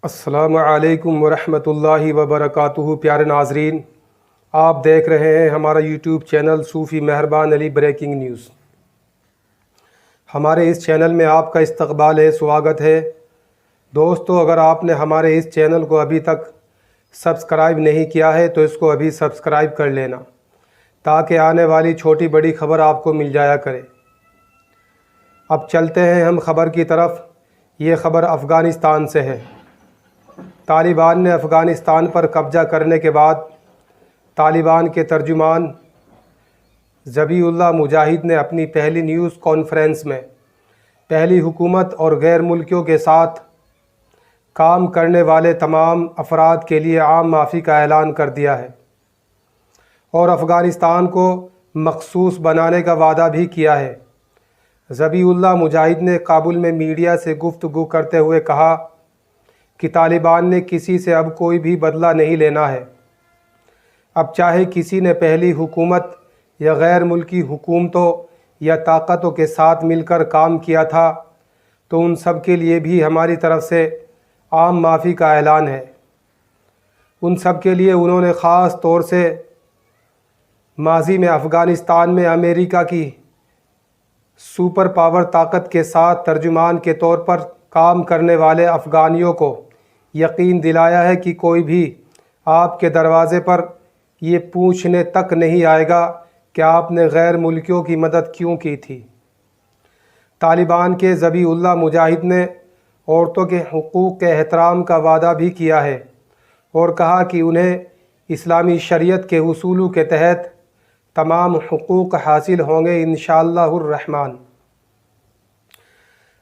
السلام علیکم ورحمۃ اللہ وبرکاتہ۔ پیارے ناظرین، آپ دیکھ رہے ہیں ہمارا یوٹیوب چینل صوفی مہربان علی بریکنگ نیوز۔ ہمارے اس چینل میں آپ کا استقبال ہے، سواگت ہے۔ دوستو، اگر آپ نے ہمارے اس چینل کو ابھی تک سبسکرائب نہیں کیا ہے تو اس کو ابھی سبسکرائب کر لینا، تاکہ آنے والی چھوٹی بڑی خبر آپ کو مل جایا کرے۔ اب چلتے ہیں ہم خبر کی طرف۔ یہ خبر افغانستان سے ہے۔ طالبان نے افغانستان پر قبضہ کرنے کے بعد طالبان کے ترجمان ذبیح اللہ مجاہد نے اپنی پہلی نیوز کانفرنس میں پہلی حکومت اور غیر ملکیوں کے ساتھ کام کرنے والے تمام افراد کے لیے عام معافی کا اعلان کر دیا ہے اور افغانستان کو مخصوص بنانے کا وعدہ بھی کیا ہے۔ ذبیح اللہ مجاہد نے کابل میں میڈیا سے گفتگو کرتے ہوئے کہا کہ طالبان نے کسی سے اب کوئی بھی بدلہ نہیں لینا ہے۔ اب چاہے کسی نے پہلی حکومت یا غیر ملکی حکومتوں یا طاقتوں کے ساتھ مل کر کام کیا تھا تو ان سب کے لیے بھی ہماری طرف سے عام معافی کا اعلان ہے۔ ان سب کے لیے انہوں نے خاص طور سے ماضی میں افغانستان میں امریکہ کی سپر پاور طاقت کے ساتھ ترجمان کے طور پر کام کرنے والے افغانیوں کو یقین دلایا ہے کہ کوئی بھی آپ کے دروازے پر یہ پوچھنے تک نہیں آئے گا کہ آپ نے غیر ملکیوں کی مدد کیوں کی تھی۔ طالبان کے ذبیح اللہ مجاہد نے عورتوں کے حقوق کے احترام کا وعدہ بھی کیا ہے اور کہا کہ انہیں اسلامی شریعت کے اصولوں کے تحت تمام حقوق حاصل ہوں گے انشاءاللہ الرحمن۔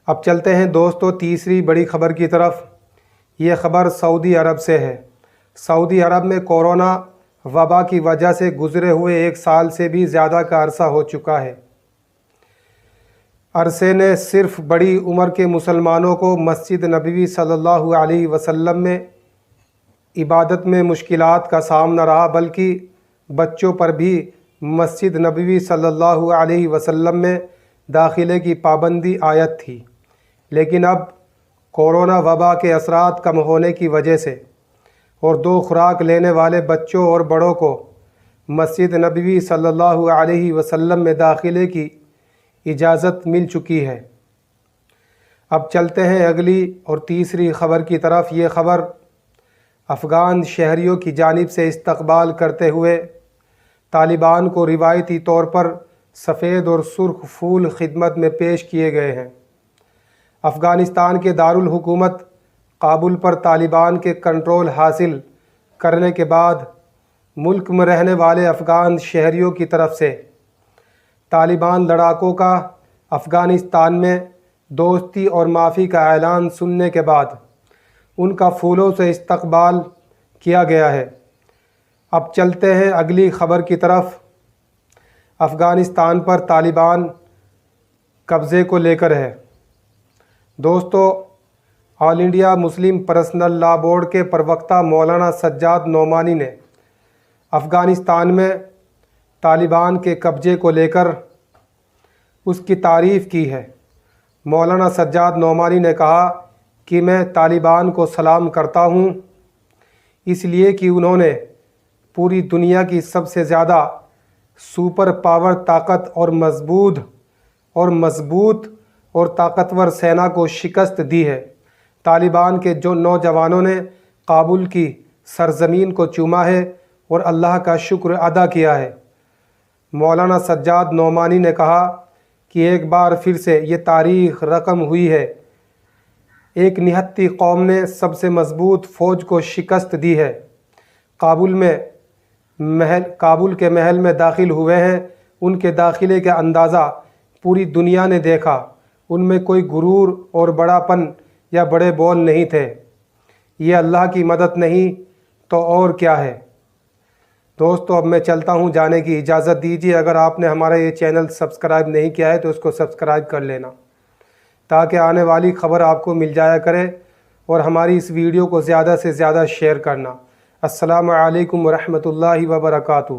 اب چلتے ہیں دوستو تیسری بڑی خبر کی طرف۔ یہ خبر سعودی عرب سے ہے۔ سعودی عرب میں کورونا وبا کی وجہ سے گزرے ہوئے 1 سال سے بھی زیادہ کا عرصہ ہو چکا ہے۔ عرصے نے صرف بڑی عمر کے مسلمانوں کو مسجد نبوی صلی اللہ علیہ وسلم میں عبادت میں مشکلات کا سامنا رہا، بلکہ بچوں پر بھی مسجد نبوی صلی اللہ علیہ وسلم میں داخلے کی پابندی عائد تھی۔ لیکن اب کورونا وبا کے اثرات کم ہونے کی وجہ سے اور 2 خوراک لینے والے بچوں اور بڑوں کو مسجد نبوی صلی اللہ علیہ وسلم میں داخلے کی اجازت مل چکی ہے۔ اب چلتے ہیں اگلی اور تیسری خبر کی طرف۔ یہ خبر افغان شہریوں کی جانب سے استقبال کرتے ہوئے طالبان کو روایتی طور پر سفید اور سرخ پھول خدمت میں پیش کیے گئے ہیں۔ افغانستان کے دارالحکومت کابل پر طالبان کے کنٹرول حاصل کرنے کے بعد ملک میں رہنے والے افغان شہریوں کی طرف سے طالبان لڑاکوں کا افغانستان میں دوستی اور معافی کا اعلان سننے کے بعد ان کا پھولوں سے استقبال کیا گیا ہے۔ اب چلتے ہیں اگلی خبر کی طرف۔ افغانستان پر طالبان قبضے کو لے کر ہے۔ دوستو، آل انڈیا مسلم پرسنل لا بورڈ کے پروقتا مولانا سجاد نعمانی نے افغانستان میں طالبان کے قبضے کو لے کر اس کی تعریف کی ہے۔ مولانا سجاد نعمانی نے کہا کہ میں طالبان کو سلام کرتا ہوں، اس لیے کہ انہوں نے پوری دنیا کی سب سے زیادہ سپر پاور طاقت اور مضبوط اور طاقتور سینا کو شکست دی ہے۔ طالبان کے جو نوجوانوں نے کابل کی سرزمین کو چوما ہے اور اللہ کا شکر ادا کیا ہے۔ مولانا سجاد نعمانی نے کہا کہ ایک بار پھر سے یہ تاریخ رقم ہوئی ہے، ایک نہتی قوم نے سب سے مضبوط فوج کو شکست دی ہے۔ کابل کے محل میں داخل ہوئے ہیں، ان کے داخلے کا اندازہ پوری دنیا نے دیکھا، ان میں کوئی غرور اور بڑا پن یا بڑے بول نہیں تھے۔ یہ اللہ کی مدد نہیں تو اور کیا ہے۔ دوستو، اب میں چلتا ہوں، جانے کی اجازت دیجیے۔ اگر آپ نے ہمارا یہ چینل سبسکرائب نہیں کیا ہے تو اس کو سبسکرائب کر لینا، تاکہ آنے والی خبر آپ کو مل جایا کرے، اور ہماری اس ویڈیو کو زیادہ سے زیادہ شیئر کرنا۔ السلام علیکم ورحمۃ اللہ وبرکاتہ۔